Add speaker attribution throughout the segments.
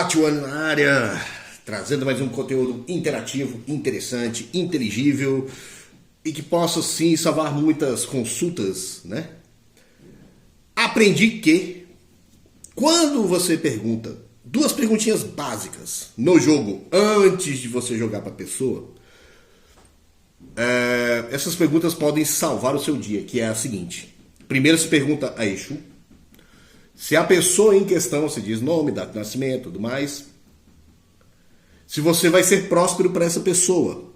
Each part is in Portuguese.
Speaker 1: Tati na área, trazendo mais um conteúdo interativo, interessante, inteligível e que possa sim salvar muitas consultas, né? Aprendi que quando você pergunta duas perguntinhas básicas no jogo antes de você jogar para a pessoa, essas perguntas podem salvar o seu dia, que é a seguinte. Primeiro se pergunta a Exu. Se a pessoa em questão, se diz nome, data de nascimento, tudo mais, se você vai ser próspero para essa pessoa.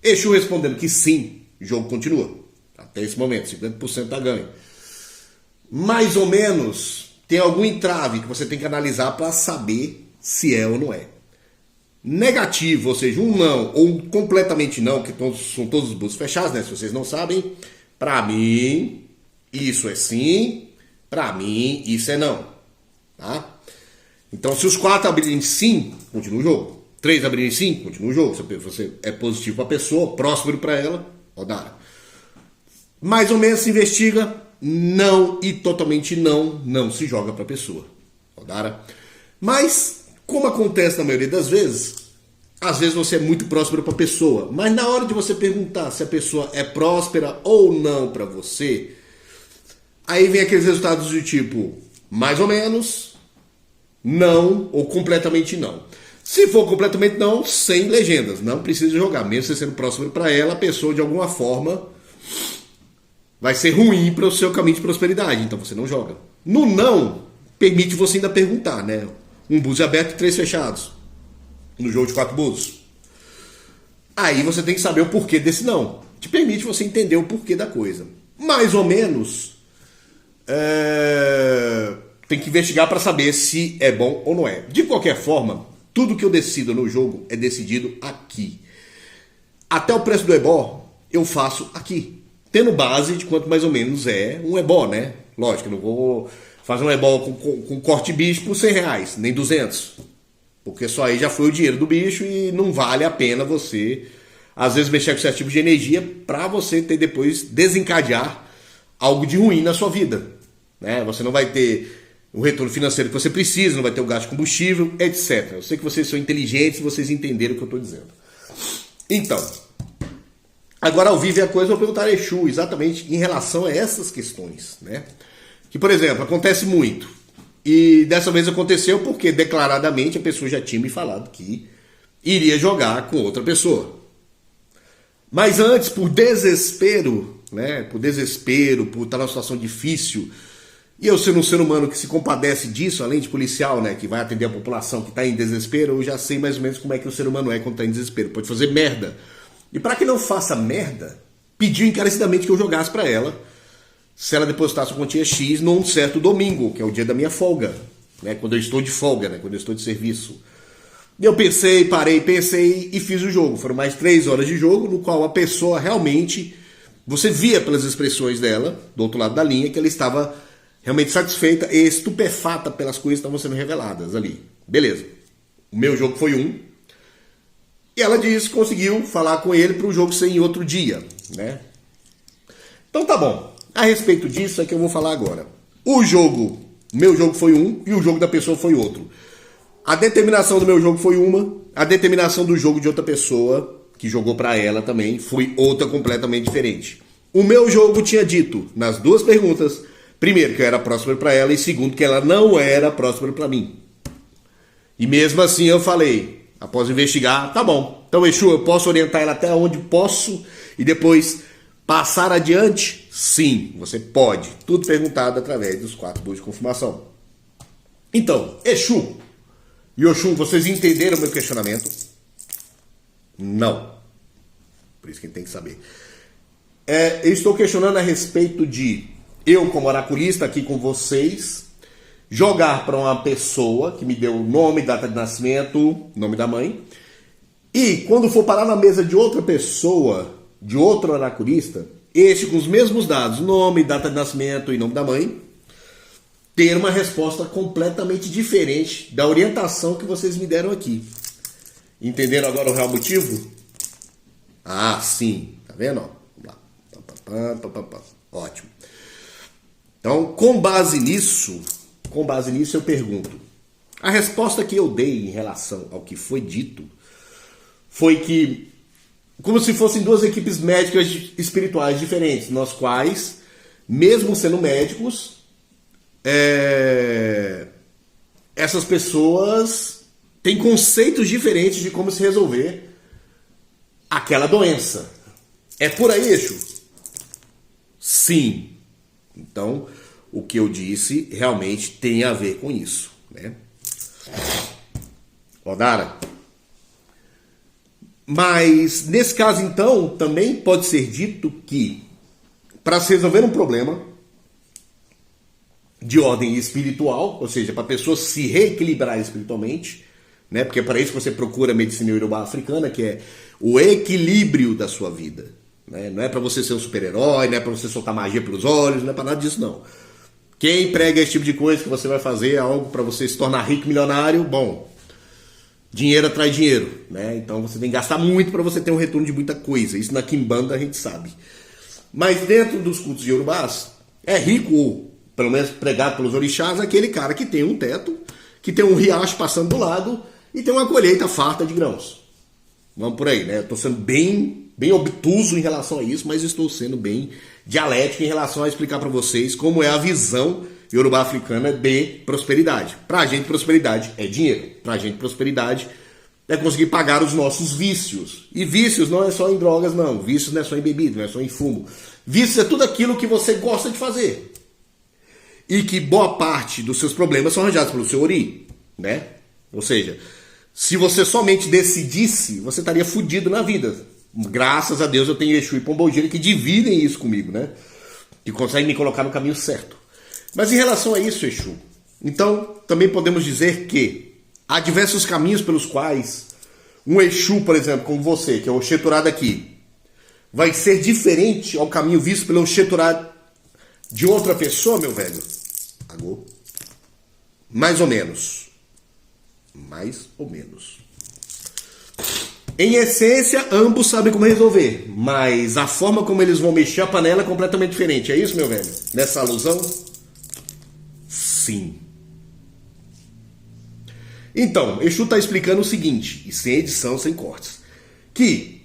Speaker 1: Exu respondendo que sim, o jogo continua. Até esse momento, 50% está ganho. Mais ou menos, tem algum entrave que você tem que analisar para saber se é ou não é. Negativo, ou seja, um não, ou um completamente não, que são todos os buscos fechados, né? Se vocês não sabem, para mim, isso é sim. Para mim, isso é não. Tá? Então, se os 4 abrirem sim, continua o jogo. 3 abrirem sim, continua o jogo. Se você é positivo para a pessoa, próspero para ela, rodada. Mais ou menos se investiga, não e totalmente não se joga para a pessoa. Rodada. Mas, como acontece na maioria das vezes, às vezes você é muito próspero para a pessoa. Mas na hora de você perguntar se a pessoa é próspera ou não para você, aí vem aqueles resultados do tipo, mais ou menos, não ou completamente não. Se for completamente não, sem legendas, não precisa jogar. Mesmo você sendo próximo para ela, a pessoa de alguma forma vai ser ruim para o seu caminho de prosperidade, então você não joga. No não, permite você ainda perguntar, né? Um búzio aberto e 3 fechados. No jogo de 4 búzios. Aí você tem que saber o porquê desse não. Te permite você entender o porquê da coisa. Mais ou menos... tem que investigar para saber se é bom ou não é. De qualquer forma, tudo que eu decido no jogo é decidido aqui. Até o preço do ebó eu faço aqui, tendo base de quanto mais ou menos é um ebó, né? Lógico, eu não vou fazer um ebó com corte bicho por R$100, nem 200. Porque só aí já foi o dinheiro do bicho e não vale a pena você, às vezes, mexer com certo tipo de energia para você ter depois desencadear algo de ruim na sua vida. Né? Você não vai ter o retorno financeiro que você precisa, não vai ter o gasto de combustível, etc. Eu sei que vocês são inteligentes, vocês entenderam o que eu estou dizendo. Então, agora ao vivo é a coisa, eu vou perguntar a Exu exatamente em relação a essas questões. Né? Que, por exemplo, acontece muito. E dessa vez aconteceu porque declaradamente a pessoa já tinha me falado que iria jogar com outra pessoa. Mas antes, por desespero, né? Por estar numa situação difícil, e eu sendo um ser humano que se compadece disso, além de policial, né, que vai atender a população que está em desespero, eu já sei mais ou menos como é que o ser humano é quando está em desespero. Pode fazer merda. E para que não faça merda, pediu encarecidamente que eu jogasse para ela, se ela depositasse uma quantia X num certo domingo, que é o dia da minha folga, né, quando eu estou de folga, né, quando eu estou de serviço. E eu pensei e fiz o jogo. Foram mais 3 horas de jogo, no qual a pessoa realmente, você via pelas expressões dela, do outro lado da linha, que ela estava realmente satisfeita e estupefata pelas coisas que estavam sendo reveladas ali. Beleza. O meu jogo foi 1. E ela disse que conseguiu falar com ele para o jogo ser em outro dia. Né? Então tá bom. A respeito disso é que eu vou falar agora. O meu jogo foi 1 e o jogo da pessoa foi outro. A determinação do meu jogo foi uma. A determinação do jogo de outra pessoa, que jogou para ela também, foi outra completamente diferente. O meu jogo tinha dito, nas 2 perguntas... Primeiro, que eu era próspero para ela, e segundo, que ela não era próspera para mim. E mesmo assim eu falei, após investigar, tá bom. Então, Exu, eu posso orientar ela até onde posso e depois passar adiante? Sim, você pode. Tudo perguntado através dos 4 búzios de confirmação. Então, Exu e Oxum, vocês entenderam o meu questionamento? Não. Por isso que tem que saber. Eu estou questionando a respeito de... Eu, como oraculista aqui com vocês, jogar para uma pessoa que me deu nome, data de nascimento, nome da mãe, e quando for parar na mesa de outra pessoa, de outro oraculista, este com os mesmos dados, nome, data de nascimento e nome da mãe, ter uma resposta completamente diferente da orientação que vocês me deram aqui. Entenderam agora o real motivo? Ah, sim. Tá vendo? Vamos lá. Ótimo. Então, com base nisso eu pergunto, A resposta que eu dei em relação ao que foi dito foi que, como se fossem duas equipes médicas espirituais diferentes, nas quais, mesmo sendo médicos, essas pessoas têm conceitos diferentes de como se resolver aquela doença. É por aí, Exu? Sim. Então, o que eu disse realmente tem a ver com isso, né? Odara. Mas, nesse caso, então, também pode ser dito que, para se resolver um problema de ordem espiritual, ou seja, para a pessoa se reequilibrar espiritualmente, né? Porque é para isso que você procura a medicina iorubá africana, que é o equilíbrio da sua vida, né? Não é para você ser um super-herói, não é para você soltar magia pelos olhos, não é para nada disso, não. Quem prega esse tipo de coisa que você vai fazer algo para você se tornar rico, milionário, bom, dinheiro atrai dinheiro, né? Então você tem que gastar muito para você ter um retorno de muita coisa. Isso na Quimbanda a gente sabe. Mas dentro dos cultos de Yorubás, é rico, ou pelo menos pregado pelos orixás, aquele cara que tem um teto, que tem um riacho passando do lado e tem uma colheita farta de grãos. Vamos por aí, né? Eu estou sendo bem obtuso em relação a isso, mas estou sendo bem dialético em relação a explicar para vocês como é a visão iorubá africana de prosperidade. Pra gente, prosperidade é dinheiro. Pra gente, prosperidade é conseguir pagar os nossos vícios. E vícios não é só em drogas, não. Vícios não é só em bebida, não é só em fumo. Vícios é tudo aquilo que você gosta de fazer. E que boa parte dos seus problemas são arranjados pelo seu ori, né? Ou seja, se você somente decidisse, você estaria fudido na vida. Graças a Deus eu tenho Exu e Pombogira que dividem isso comigo, né? Que conseguem me colocar no caminho certo. Mas em relação a isso, Exu, então também podemos dizer que há diversos caminhos pelos quais um Exu, por exemplo, como você, que é o Oxeturá daqui, vai ser diferente ao caminho visto pelo Oxeturá de outra pessoa, meu velho. Agora, mais ou menos. Mais ou menos. Em essência, ambos sabem como resolver, mas a forma como eles vão mexer a panela é completamente diferente. É isso, meu velho? Nessa alusão? Sim. Então, Exu está explicando o seguinte, e sem edição, sem cortes, que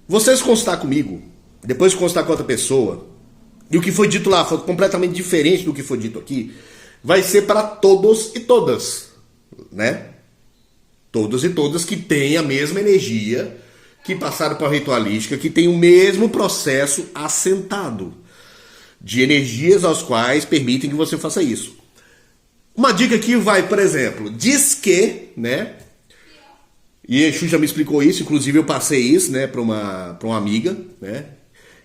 Speaker 1: vocês constar comigo, depois de constar com outra pessoa, e o que foi dito lá foi completamente diferente do que foi dito aqui, vai ser para todos e todas, né? Todos e todas que têm a mesma energia, que passaram por ritualística, que têm o mesmo processo assentado de energias aos quais permitem que você faça isso. Uma dica aqui vai, por exemplo, diz que, né? E Exu já me explicou isso, inclusive eu passei isso, né, para uma amiga, né?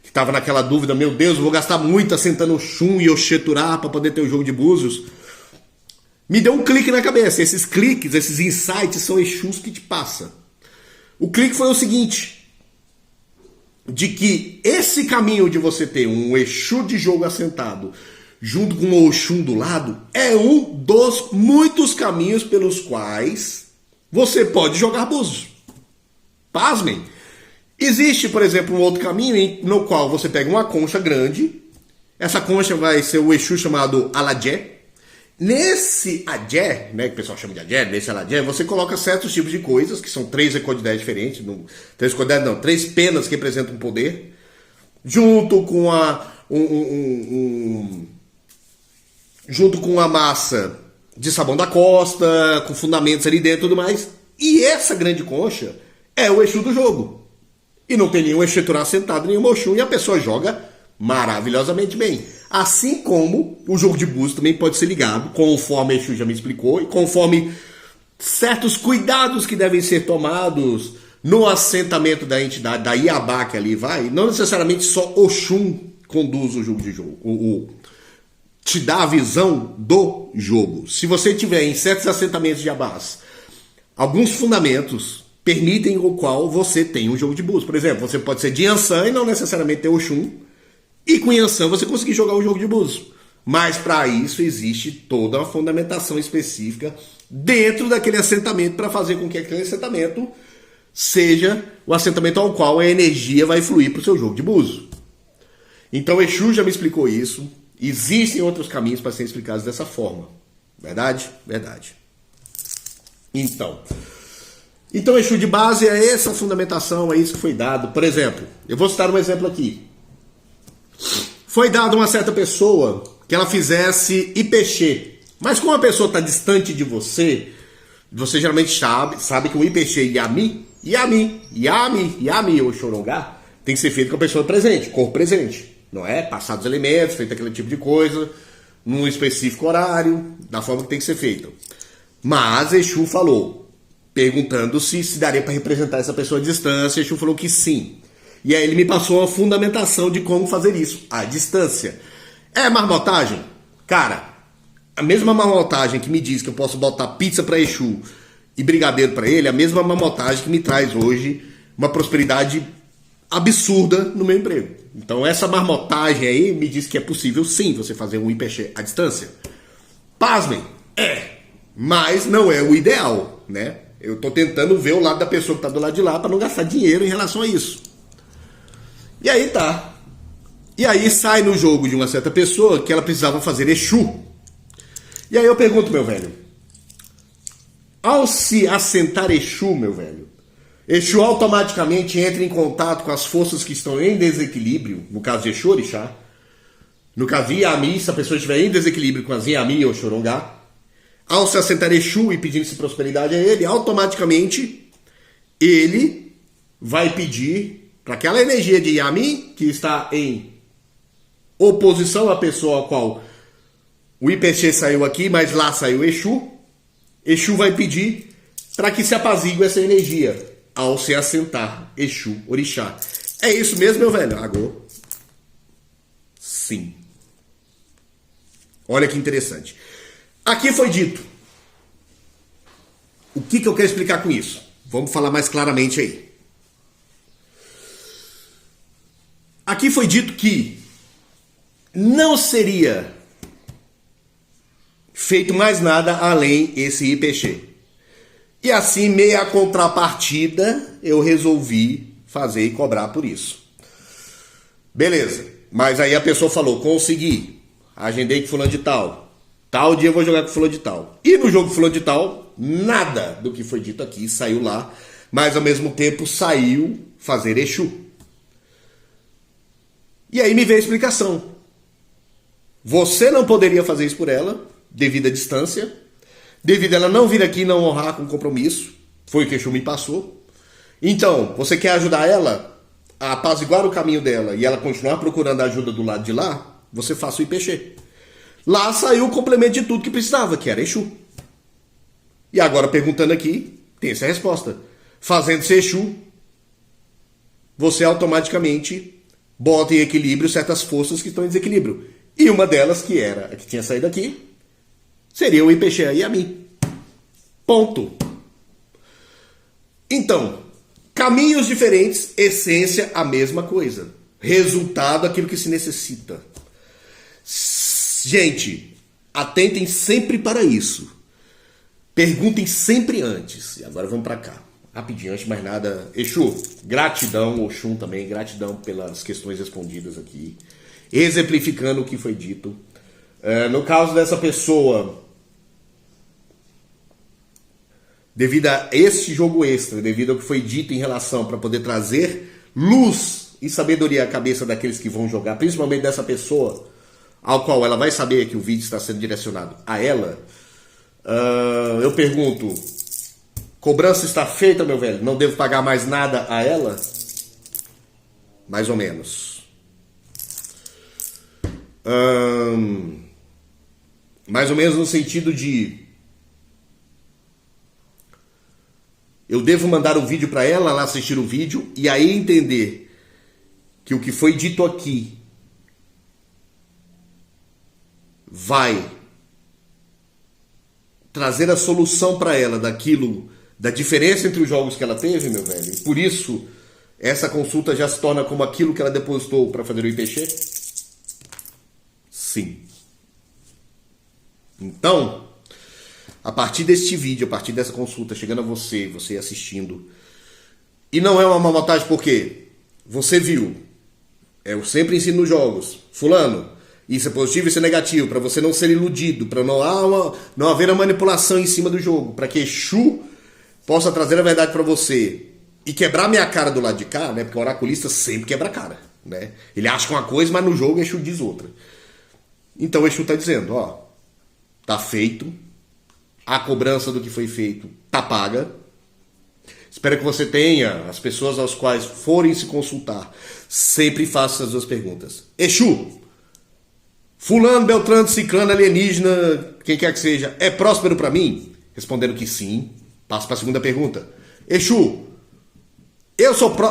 Speaker 1: Que estava naquela dúvida, meu Deus, eu vou gastar muito assentando Oxum e Oxeturá para poder ter o jogo de búzios. Me deu um clique na cabeça. Esses cliques, esses insights são Exus que te passa. O clique foi o seguinte, de que esse caminho de você ter um Exu de jogo assentado junto com o Oxum do lado é um dos muitos caminhos pelos quais você pode jogar búzios. Pasmem. Existe, por exemplo, um outro caminho no qual você pega uma concha grande. Essa concha vai ser o Exu chamado Alajé. Nesse Ajé, né, que o pessoal chama de Ajé, nesse Alajé, você coloca certos tipos de coisas, que são 3 recordidés diferentes, 3 penas que representam poder, junto com junto com a massa de sabão da costa, com fundamentos ali dentro e tudo mais. E essa grande concha é o Exu do jogo. E não tem nenhum Exeturá sentado, nenhum Oxum, e a pessoa joga maravilhosamente bem. Assim como o jogo de búzios também pode ser ligado, conforme Exu já me explicou, e conforme certos cuidados que devem ser tomados no assentamento da entidade, da Iabá que ali vai, não necessariamente só Oxum conduz o jogo de jogo, te dá a visão do jogo. Se você tiver em certos assentamentos de Iabás, alguns fundamentos permitem o qual você tem um jogo de búzios. Por exemplo, você pode ser de Yansan e não necessariamente ter Oxum, e com Yansan você conseguir jogar o jogo de búzios. Mas para isso existe toda uma fundamentação específica dentro daquele assentamento para fazer com que aquele assentamento seja o assentamento ao qual a energia vai fluir para o seu jogo de búzios. Então Exu já me explicou isso. Existem outros caminhos para serem explicados dessa forma. Verdade? Verdade. Então, Exu de base é essa fundamentação, é isso que foi dado. Por exemplo, eu vou citar um exemplo aqui. Foi dado a uma certa pessoa que ela fizesse IPX, mas como a pessoa está distante de você, você geralmente sabe que o IPX Yami ou Xorongá tem que ser feito com a pessoa presente, corpo presente, não é? Passar dos elementos, feito aquele tipo de coisa, num específico horário, da forma que tem que ser feito. Mas Exu falou, perguntando se daria para representar essa pessoa à distância, Exu falou que sim. E aí ele me passou uma fundamentação de como fazer isso, à distância. É marmotagem? Cara, a mesma marmotagem que me diz que eu posso botar pizza para Exu e brigadeiro para ele, a mesma marmotagem que me traz hoje uma prosperidade absurda no meu emprego. Então essa marmotagem aí me diz que é possível sim você fazer um IPX à distância. Pasmem, mas não é o ideal, né? Eu tô tentando ver o lado da pessoa que tá do lado de lá para não gastar dinheiro em relação a isso. E aí tá. E aí sai no jogo de uma certa pessoa que ela precisava fazer Exu. E aí eu pergunto, meu velho, ao se assentar Exu, meu velho, Exu automaticamente entra em contato com as forças que estão em desequilíbrio, no caso de Exu Orixá, no caso de Yami, se a pessoa estiver em desequilíbrio com as Yami ou Xorongá, ao se assentar Exu e pedindo-se prosperidade a ele, automaticamente ele vai pedir para aquela energia de Yami, que está em oposição à pessoa a qual o IPX saiu aqui, mas lá saiu Exu. Exu vai pedir para que se apazigue essa energia ao se assentar Exu Orixá. É isso mesmo, meu velho? Agora, sim. Olha que interessante. Aqui foi dito. O que eu quero explicar com isso? Vamos falar mais claramente aí. Aqui foi dito que não seria feito mais nada além esse IPX. E assim, meia contrapartida, eu resolvi fazer e cobrar por isso. Beleza. Mas aí a pessoa falou, consegui. Agendei com fulano de tal. Tal dia eu vou jogar com fulano de tal. E no jogo fulano de tal, nada do que foi dito aqui saiu lá. Mas ao mesmo tempo saiu fazer Exu. E aí me veio a explicação. Você não poderia fazer isso por ela, devido à distância, devido a ela não vir aqui e não honrar com compromisso. Foi o que Exu me passou. Então, você quer ajudar ela a apaziguar o caminho dela e ela continuar procurando a ajuda do lado de lá, você faça o IPX. Lá saiu o complemento de tudo que precisava, que era Exu. E agora, perguntando aqui, tem essa resposta. Fazendo-se Exu, você automaticamente bota em equilíbrio certas forças que estão em desequilíbrio. E uma delas, que era a que tinha saído aqui, seria o IPX Yami. Ponto. Então, caminhos diferentes, essência a mesma coisa. Resultado aquilo que se necessita. Gente, atentem sempre para isso. Perguntem sempre antes. E agora vamos para cá. Rapidinho, antes de mais nada. Exu, gratidão, Oxum também, gratidão pelas questões respondidas aqui. Exemplificando o que foi dito. No caso dessa pessoa, devido a este jogo extra, devido ao que foi dito em relação para poder trazer luz e sabedoria à cabeça daqueles que vão jogar, principalmente dessa pessoa, ao qual ela vai saber que o vídeo está sendo direcionado a ela, eu pergunto, cobrança está feita, meu velho? Não devo pagar mais nada a ela? Mais ou menos. Mais ou menos no sentido de eu devo mandar o vídeo para ela assistir o vídeo e aí entender que o que foi dito aqui vai trazer a solução para ela daquilo, da diferença entre os jogos que ela teve, meu velho. E por isso essa consulta já se torna como aquilo que ela depositou para fazer o IPX? Sim. Então, a partir deste vídeo, a partir dessa consulta, chegando a você, você assistindo, e não é uma marmotagem porque você viu, eu sempre ensino nos jogos, fulano, Isso é positivo, isso é negativo, para você não ser iludido, para não haver uma manipulação em cima do jogo, para que Exu possa trazer a verdade para você e quebrar minha cara do lado de cá, né? Porque o oraculista sempre quebra a cara, né? Ele acha uma coisa, mas no jogo Exu diz outra. Então Exu tá dizendo, ó, tá feito, a cobrança do que foi feito tá paga. Espero que você tenha, as pessoas às quais forem se consultar, sempre façam essas duas perguntas. Exu, fulano, beltrano, ciclano, alienígena, quem quer que seja, é próspero para mim? Respondendo que sim, passo para a segunda pergunta. Exu,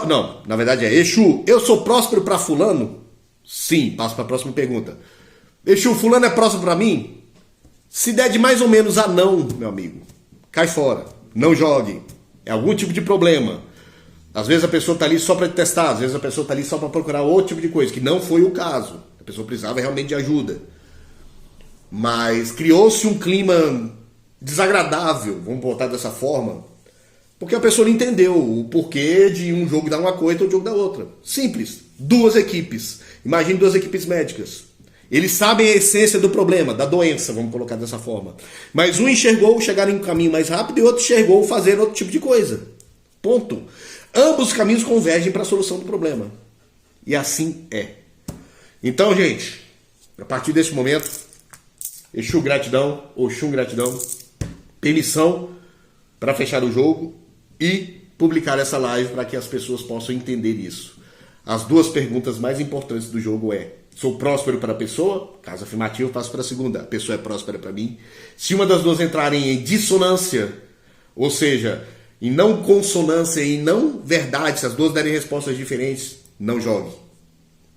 Speaker 1: Não, na verdade é Exu, eu sou próspero para fulano? Sim, passo para a próxima pergunta. Exu, fulano é próspero para mim? Se der de mais ou menos a não, meu amigo, cai fora, não jogue. É algum tipo de problema. Às vezes a pessoa está ali só para testar, às vezes a pessoa está ali só para procurar outro tipo de coisa, que não foi o caso. A pessoa precisava realmente de ajuda. Mas criou-se um clima desagradável, vamos botar dessa forma, porque a pessoa não entendeu o porquê de um jogo dar uma coisa e outro jogo dar outra. Simples. Duas equipes. Imagine duas equipes médicas. Eles sabem a essência do problema, da doença, vamos colocar dessa forma. Mas um enxergou chegar em um caminho mais rápido e outro enxergou fazer outro tipo de coisa. Ponto. Ambos os caminhos convergem para a solução do problema. E assim é. Então, gente, a partir desse momento, Exu gratidão, Oxum gratidão, permissão para fechar o jogo e publicar essa live para que as pessoas possam entender isso. As duas perguntas mais importantes do jogo é: sou próspero para a pessoa? Caso afirmativo, eu passo para a segunda. A pessoa é próspera para mim? Se uma das duas entrarem em dissonância, ou seja, em não consonância e não verdade, se as duas derem respostas diferentes, não jogue.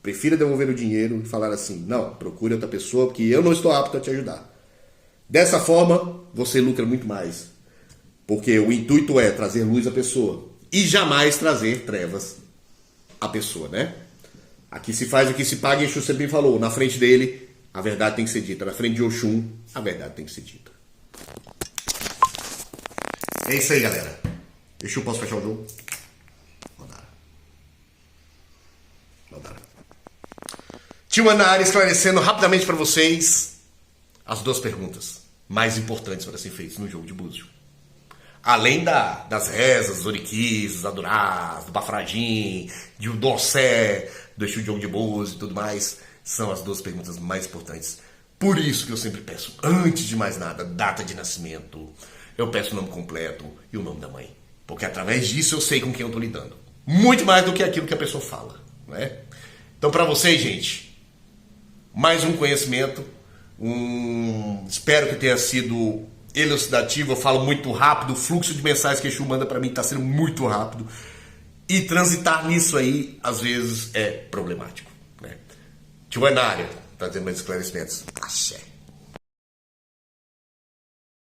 Speaker 1: Prefira devolver o dinheiro e falar assim: não, procure outra pessoa porque eu não estou apto a te ajudar. Dessa forma, você lucra muito mais. Porque o intuito é trazer luz à pessoa e jamais trazer trevas à pessoa, né? Aqui se faz o que se paga e Exu sempre falou. Na frente dele, a verdade tem que ser dita. Na frente de Oxum, a verdade tem que ser dita. É isso aí, galera. Exu, posso fechar o jogo? Mandaram. Tio Anari esclarecendo rapidamente para vocês as duas perguntas mais importantes para serem feitas no jogo de Búzio. Além das rezas, dos oriquis, dos adurás, do bafradim, de um dossé, do Exu de jogo de Búzio e tudo mais, são as duas perguntas mais importantes. Por isso que eu sempre peço, antes de mais nada, data de nascimento, eu peço o nome completo e o nome da mãe. Porque através disso eu sei com quem eu estou lidando. Muito mais do que aquilo que a pessoa fala, né? Então, para vocês, gente, mais um conhecimento. Espero que tenha sido elucidativo. Eu falo muito rápido. O fluxo de mensagens que a Exu manda para mim está sendo muito rápido. E transitar nisso aí, às vezes, é problemático, né? Tio Anário está dizendo mais esclarecimentos. Axé.